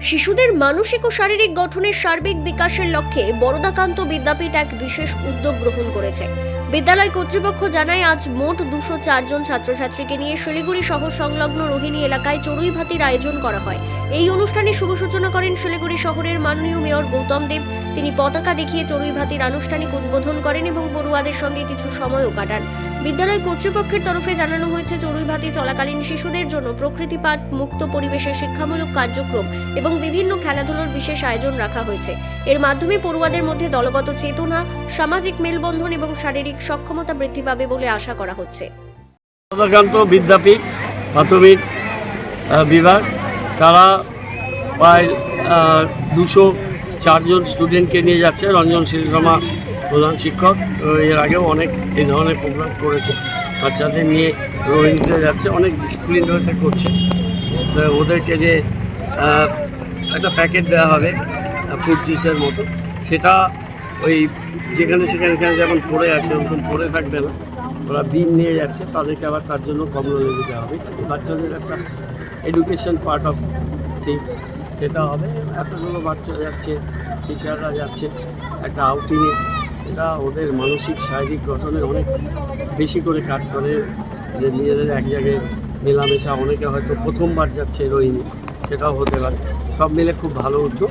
শিশুদের মানসিক ও শারীরিক গঠনের সার্বিক বিকাশের লক্ষ্যে বরদাকান্ত বিদ্যাপীঠ এক বিশেষ উদ্যোগ গ্রহণ করেছে। বিদ্যালয় কর্তৃপক্ষ জানায়, আজ মোট 204 জন ছাত্রছাত্রীকে নিয়ে শিলিগুড়ি শহর সংলগ্ন রোহিণী এলাকায় চড়ুই ভাতির আয়োজন করা হয়। এই অনুষ্ঠানে শুভ সূচনা করেন শিলিগুড়ি শহরের মাননীয় মেয়র গৌতম দেব। তিনি পতাকা দেখিয়ে চড়ুই ভাতির আনুষ্ঠানিক উদ্বোধন করেন এবং পড়ুয়াদের সঙ্গে কিছু সময়ও কাটান। বিদ্যালয় কর্তৃপক্ষের তরফে জানানো হয়েছে, চড়ুই ভাতি চলাকালীন শিশুদের জন্য প্রকৃতি পাঠ, মুক্ত পরিবেশে শিক্ষামূলক কার্যক্রম এবং বিভিন্ন খেলাধুলার বিশেষ আয়োজন রাখা হয়েছে। এর মাধ্যমে পড়ুয়াদের মধ্যে দলগত চেতনা, সামাজিক মেলবন্ধন এবং শারীরিক সক্ষমতা বৃদ্ধি পাবে বলে আশা করা হচ্ছে। বরদাকান্ত বিদ্যাপীঠ প্রাথমিক বিভাগ তারা প্রায় 204 জন স্টুডেন্টকে নিয়ে যাচ্ছে। রঞ্জন শর্মা প্রধান শিক্ষক এর আগেও অনেক এই ধরনের প্রোগ্রাম করেছে, বাচ্চাদের নিয়ে রোহিণীতে যাচ্ছে, অনেক ডিসিপ্লিন হতে করছে। ওদেরকে যে একটা প্যাকেট দেওয়া হবে ফ্রুট জুসের মতো, সেটা ওই যেখানে সেখানে যেমন পড়ে আছে ওরকম পড়ে থাকবে না, ওরা বিন নিয়ে যাচ্ছে, তাদেরকে আবার তার জন্য কমলা লেবু দেওয়া হবে। বাচ্চাদের একটা এডুকেশন পার্ট অফ থিংস সেটা হবে। এতগুলো বাচ্চা যাচ্ছে, টিচাররা যাচ্ছে একটা আউটিংয়ে, এটা ওদের মানসিক শারীরিক গঠনে অনেক বেশি করে কাজ করে। নিজেদের এক জায়গায় মেলামেশা, অনেকে হয়তো প্রথমবার যাচ্ছে রোহিণী, সেটাও হতে পারে। সব মিলে খুব ভালো উদ্যোগ।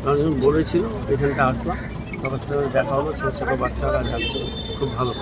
রঞ্জন বলেছিল, এখানটা আসলাম, সবার সাথে দেখা হলো, ছোটো ছোটো বাচ্চারা যাচ্ছে, খুব ভালো।